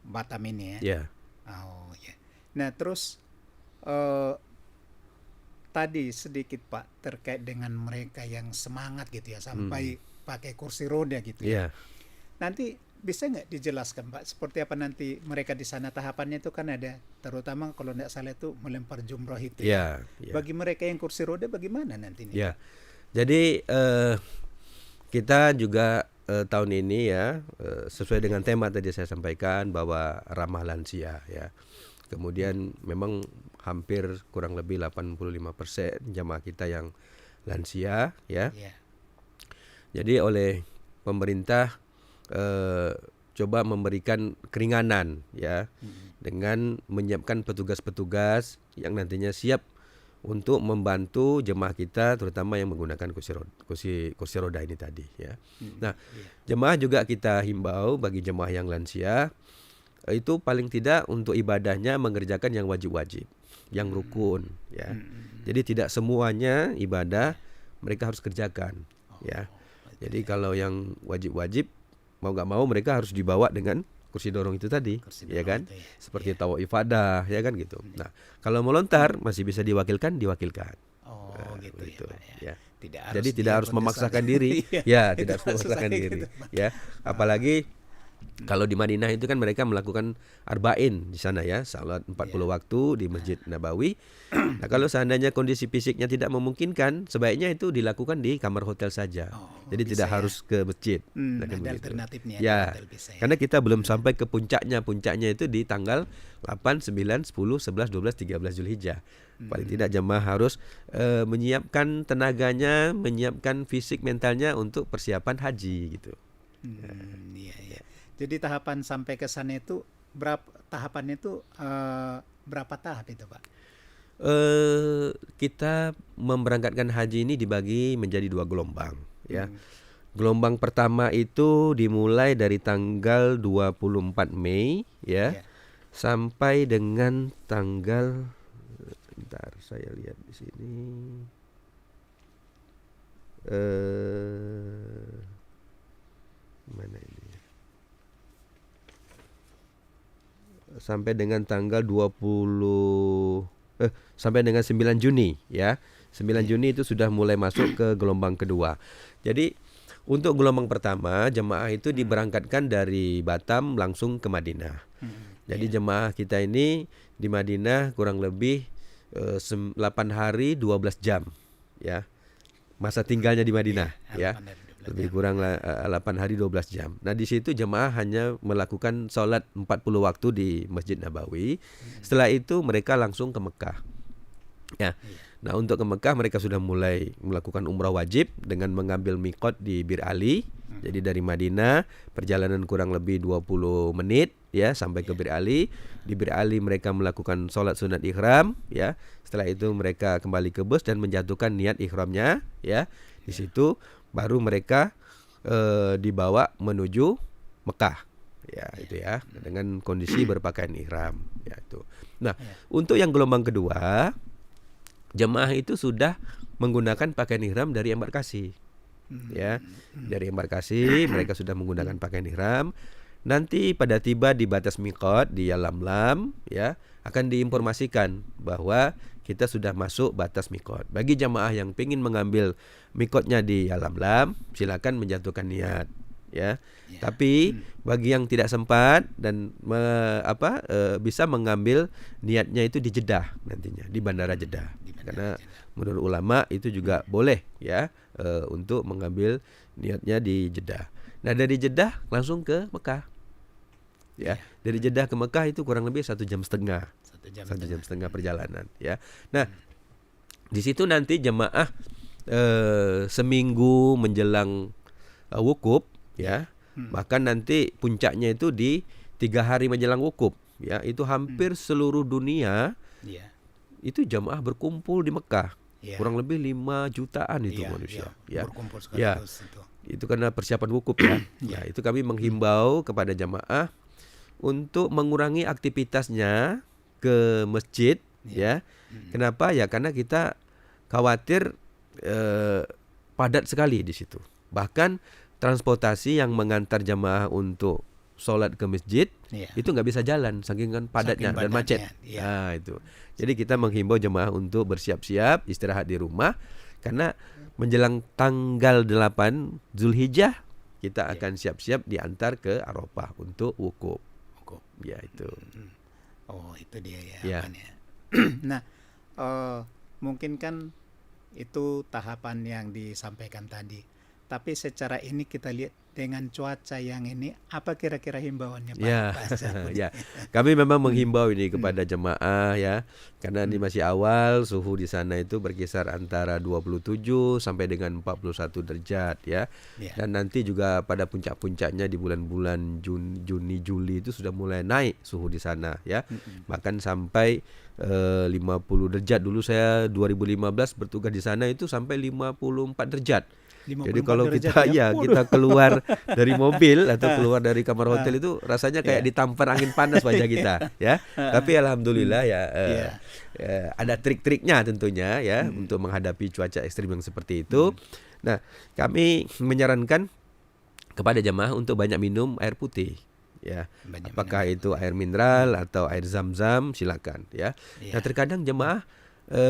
Batam ini ya. Ya, Oh ya. Nah terus eh, tadi sedikit Pak terkait dengan mereka yang semangat gitu ya mm, sampai pakai kursi roda gitu ya. ya, Nanti bisa nggak dijelaskan Pak seperti apa nanti mereka di sana tahapannya itu kan ada terutama kalau nggak salah itu melempar jumroh itu ya. ya, ya, Bagi mereka yang kursi roda bagaimana nanti nih ya. Pak? Jadi kita juga tahun ini ya sesuai Ya, dengan tema tadi saya sampaikan bahwa ramah lansia ya. Kemudian memang hampir kurang lebih 85% jamaah kita yang lansia ya. ya, Jadi oleh pemerintah eh, coba memberikan keringanan ya dengan menyiapkan petugas-petugas yang nantinya siap untuk membantu jemaah kita terutama yang menggunakan kursi roda ini tadi ya. Nah, ya, jemaah juga kita himbau bagi jemaah yang lansia itu paling tidak untuk ibadahnya mengerjakan yang wajib-wajib, yang rukun ya. Jadi tidak semuanya ibadah mereka harus kerjakan ya. itu Jadi ya kalau yang wajib-wajib mau nggak mau mereka harus dibawa dengan kursi dorong itu tadi, kursi ya dorong kan? itu ya. Seperti Ya. tawaf ifadah, ya kan gitu. Nah, kalau melontar masih bisa diwakilkan. Oh Nah, gitu ya begitu, Pak ya. ya. Tidak Jadi harus tidak dia harus berdasar. memaksakan diri, Iya, ya, itu tidak harus maksud memaksakan saya diri, gitu Pak. ya. Apalagi kalau di Madinah itu kan mereka melakukan arba'in di sana ya, salat 40 Ya. waktu di Masjid Nabawi. Nah, kalau seandainya kondisi fisiknya tidak memungkinkan, sebaiknya itu dilakukan di kamar hotel saja. Oh Jadi bisa tidak ya. harus ke masjid. Nah, kan Ada begitu. alternatifnya di Ya, hotel bisa ya. karena kita belum sampai ke puncaknya. Puncaknya itu di tanggal 8, 9, 10, 11, 12, 13 Zulhijjah. Paling tidak jemaah harus menyiapkan tenaganya, menyiapkan fisik mentalnya untuk persiapan haji gitu. Iya iya. Jadi tahapan sampai ke sana itu berapa tahapannya itu berapa tahap itu Pak? Kita memberangkatkan haji ini dibagi menjadi 2 gelombang ya. Gelombang pertama itu dimulai dari tanggal 24 Mei ya Ya. sampai dengan tanggal, bentar saya lihat di sini. Mana ini? Sampai dengan tanggal 20 sampai dengan 9 Juni ya. 9 Iya. Juni itu sudah mulai masuk ke gelombang kedua. Jadi untuk gelombang pertama jemaah itu diberangkatkan dari Batam langsung ke Madinah. Jadi Iya. jemaah kita ini di Madinah kurang lebih 8 hari 12 jam ya. Masa tinggalnya di Iya, Madinah ya. 8 dari 12 Lebih jam. kurang 8 hari 12 jam. Nah, di situ jemaah hanya melakukan sholat 40 waktu di Masjid Nabawi. Setelah itu mereka langsung ke Mekah. Ya. Iya. Nah, untuk ke Mekah mereka sudah mulai melakukan umrah wajib dengan mengambil miqat di Bir Ali. Jadi dari Madinah perjalanan kurang lebih 20 menit ya sampai ke Iya. Bir Ali. Di Bir Ali mereka melakukan sholat sunat ihram ya. Setelah itu mereka kembali ke bus dan menjatuhkan niat ihramnya ya. Di Iya. situ baru mereka dibawa menuju Mekah. Ya, Iya. itu ya dengan kondisi berpakaian ihram ya itu. Nah, Iya. untuk yang gelombang kedua jemaah itu sudah menggunakan pakaian ihram dari embarkasi. Ya, dari embarkasi mereka sudah menggunakan pakaian ihram. Nanti pada tiba di batas miqat di Yalamlam ya akan diinformasikan bahwa kita sudah masuk batas miqat. Bagi jemaah yang ingin mengambil miqatnya di Yalamlam, silakan menjatuhkan niat ya. Iya. Tapi bagi yang tidak sempat dan bisa mengambil niatnya itu di Jeddah nantinya di Bandara Jeddah. Di Bandara Karena Jeddah. menurut ulama itu juga boleh ya untuk mengambil niatnya di Jeddah. Nah, dari Jeddah langsung ke Mekah. Ya, Iya. dari Jeddah ke Mekah itu kurang lebih 1,5 jam. 1 jam 1,5 jam perjalanan ya. Nah, di situ nanti jemaah seminggu menjelang wukuf ya. Bahkan nanti puncaknya itu di 3 hari menjelang wukuf ya. Itu hampir seluruh dunia Iya. itu jemaah berkumpul di Mekah. Iya. Kurang lebih 5 jutaan itu Iya, manusia iya. ya. Berkumpul Ya, sekaligus itu. itu karena persiapan wukuf ya. Nah, itu kami menghimbau kepada jemaah untuk mengurangi aktivitasnya ke masjid Iya. ya. Kenapa? Ya karena kita khawatir padat sekali di situ. Bahkan transportasi yang mengantar jemaah untuk sholat ke masjid, Iya. itu nggak bisa jalan saking kan padatnya Saking dan macet. padatnya, iya. Nah, itu. Jadi kita menghimbau jemaah untuk bersiap-siap istirahat di rumah karena menjelang tanggal 8 Zulhijjah kita akan siap-siap diantar ke Arafah untuk wukuf. Wukuf. Ya itu. Oh, itu dia ya. Ya. Apanya. Nah, mungkin kan itu tahapan yang disampaikan tadi. Tapi secara ini kita lihat dengan cuaca yang ini, apa kira-kira himbauannya Pak? Ya, Pak Syafruddin? ya. Kami memang menghimbau ini kepada jemaah ya, karena ini masih awal, suhu di sana itu berkisar antara 27 sampai dengan 41 derajat ya. Ya. Dan nanti juga pada puncak-puncaknya di bulan-bulan Juni, Juli itu sudah mulai naik suhu di sana ya. Bahkan sampai 50 derajat. Dulu saya 2015 bertugas di sana itu sampai 54 derajat. 54 Jadi kalau derajat kita ya. kita keluar dari mobil atau keluar dari kamar hotel itu rasanya kayak ditampar angin panas wajah kita ya. Tapi alhamdulillah ada trik-triknya tentunya ya untuk menghadapi cuaca ekstrim yang seperti itu. Nah, kami menyarankan kepada jemaah untuk banyak minum air putih ya. Banyak Apakah itu air mineral atau air zam-zam, silakan ya. Nah, terkadang jemaah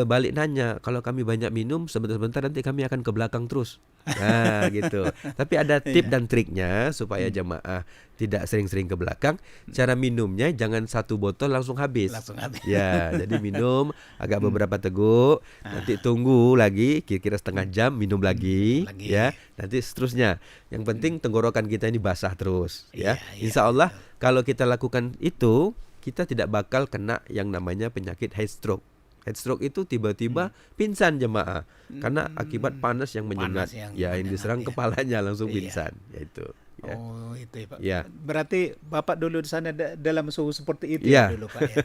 balik nanya, kalau kami banyak minum sebentar-sebentar nanti kami akan ke belakang terus. Nah gitu. Tapi ada tip dan triknya supaya jemaah tidak sering-sering ke belakang. Cara minumnya jangan satu botol langsung habis. Langsung habis. Ya, jadi minum agak beberapa teguk, nanti tunggu lagi kira-kira setengah jam minum lagi, ya. Nanti seterusnya. Yang penting tenggorokan kita ini basah terus, ya. Insya Allah kalau kita lakukan itu, kita tidak bakal kena yang namanya penyakit heat stroke. Heat stroke itu tiba-tiba pingsan jemaah karena akibat panas yang menyengat, yang diserang kepalanya langsung pingsan, yaitu. Ya. Oh itu ya Pak. Ya. Berarti Bapak dulu di sana dalam suhu seperti itu ya dulu Pak ya.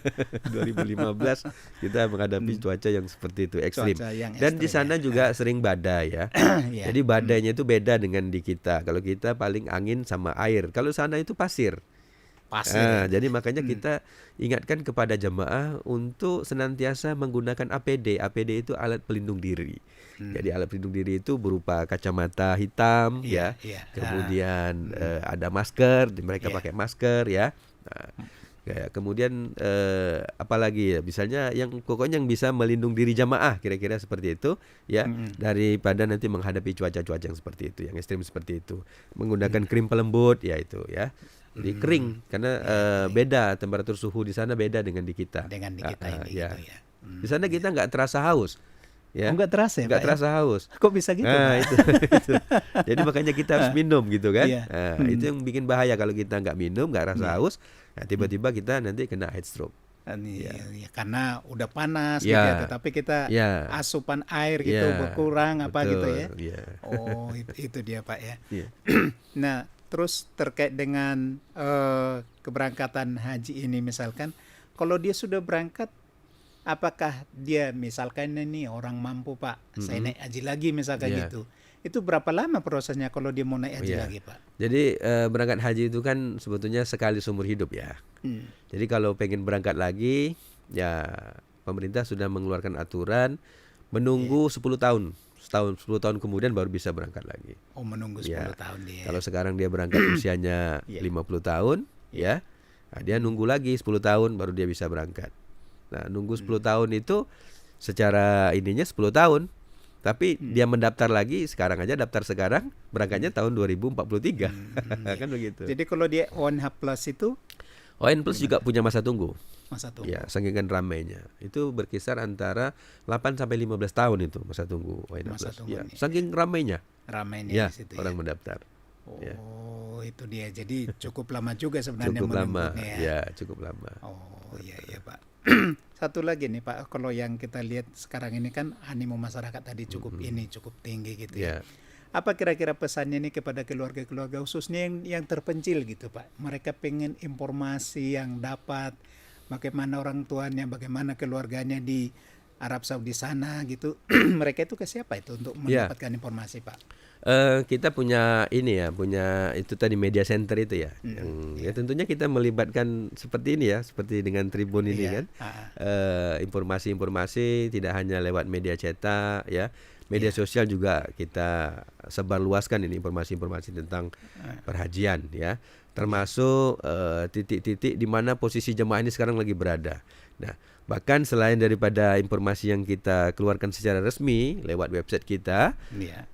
2015 kita menghadapi cuaca yang seperti itu ekstrim. Dan di sana juga sering badai ya. Jadi badainya itu beda dengan di kita. Kalau kita paling angin sama air. Kalau sana itu pasir. Jadi makanya kita ingatkan kepada jemaah untuk senantiasa menggunakan APD. APD itu alat pelindung diri. Jadi alat pelindung diri itu berupa kacamata hitam, kemudian ada masker, mereka pakai masker ya. Kemudian apalagi ya, misalnya yang pokoknya yang bisa melindungi diri jamaah kira-kira seperti itu ya, daripada nanti menghadapi cuaca-cuaca yang seperti itu, yang ekstrim seperti itu. Menggunakan krim pelembut ya itu ya. Jadi kering karena beda temperatur suhu di sana beda dengan di kita. Dengan di kita ini ya. gitu ya. Di sana kita nggak terasa haus. Ya. Nggak terasa ya, nggak terasa haus. Kok bisa gitu? Itu. Jadi makanya kita harus minum gitu kan. Itu yang bikin bahaya kalau kita nggak minum, nggak rasa haus. Nah, tiba-tiba kita nanti kena heat stroke. Karena udah panas gitu ya, tetapi kita asupan air gitu berkurang apa gitu ya. Oh itu dia Pak ya. Nah terus terkait dengan keberangkatan haji ini misalkan, kalau dia sudah berangkat, apakah dia misalkan ini orang mampu Pak, saya naik haji lagi misalkan gitu. Itu berapa lama prosesnya kalau dia mau naik haji lagi Pak? Jadi berangkat haji itu kan sebetulnya sekali seumur hidup ya. Jadi kalau pengen berangkat lagi, ya pemerintah sudah mengeluarkan aturan menunggu 10 tahun. 10 tahun kemudian baru bisa berangkat lagi. Oh menunggu 10 tahun dia. Kalau sekarang dia berangkat usianya 50 tahun, nah, dia nunggu lagi 10 tahun baru dia bisa berangkat. Nah nunggu 10 tahun itu secara ininya 10 tahun. Tapi dia mendaftar lagi sekarang aja, daftar sekarang berangkatnya tahun 2043. Kan begitu. Jadi kalau dia ONH Plus itu ON Plus juga punya masa tunggu. Masa tunggu. Ya, saking ramainya. Itu berkisar antara 8 sampai 15 tahun itu masa tunggu ON Plus. Ya, saking ramainya. Ramainya di situ orang mendaftar. Oh, itu dia. Jadi cukup lama juga sebenarnya. Cukup lama. Ya, cukup lama. Oh, iya Pak. Satu lagi nih Pak, kalau yang kita lihat sekarang ini kan animo masyarakat tadi cukup tinggi gitu ya. Apa kira-kira pesannya nih kepada keluarga-keluarga khususnya yang terpencil gitu Pak? Mereka pengen informasi yang dapat bagaimana orang tuanya, bagaimana keluarganya di Arab Saudi sana gitu. Mereka itu ke siapa itu untuk mendapatkan informasi Pak? Kita punya ini ya, punya itu tadi media center itu ya, yang ya tentunya kita melibatkan seperti ini ya, seperti dengan Tribun ini kan, informasi-informasi tidak hanya lewat media cetak ya, media sosial juga kita sebarluaskan ini informasi-informasi tentang perhajian ya, termasuk titik-titik di mana posisi jemaah ini sekarang lagi berada. Nah, bahkan selain daripada informasi yang kita keluarkan secara resmi lewat website kita,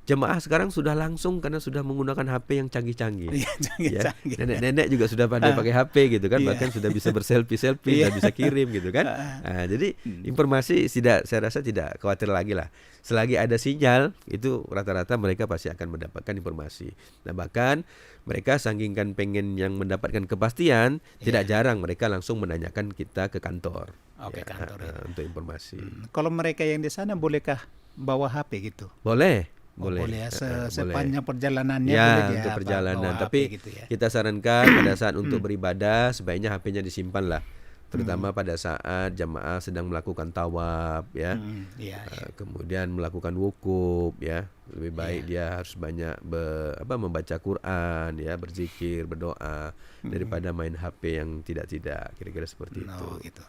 jemaah sekarang sudah langsung karena sudah menggunakan HP yang canggih-canggih. Ya. Nenek-nenek juga sudah pada pakai HP gitu kan, bahkan sudah bisa berselfie-selfie dan bisa kirim gitu kan. Nah, jadi informasi saya rasa tidak khawatir lagi lah. Selagi ada sinyal, itu rata-rata mereka pasti akan mendapatkan informasi. Nah, bahkan mereka saking pengen yang mendapatkan kepastian, tidak jarang mereka langsung menanyakan kita ke kantor. Kantor ya. Untuk informasi. Kalau mereka yang di sana bolehkah bawa HP gitu? Boleh. Boleh ya, sepanjang perjalanannya ya, boleh dia untuk perjalanan. Tapi gitu ya. kita sarankan pada saat untuk beribadah sebaiknya HP-nya disimpan lah. Terutama pada saat jamaah sedang melakukan tawaf ya. Kemudian melakukan wukuf ya. Lebih baik dia harus banyak membaca Quran ya, berzikir, berdoa daripada main HP yang tidak-tidak. Kira-kira seperti itu. Gitu.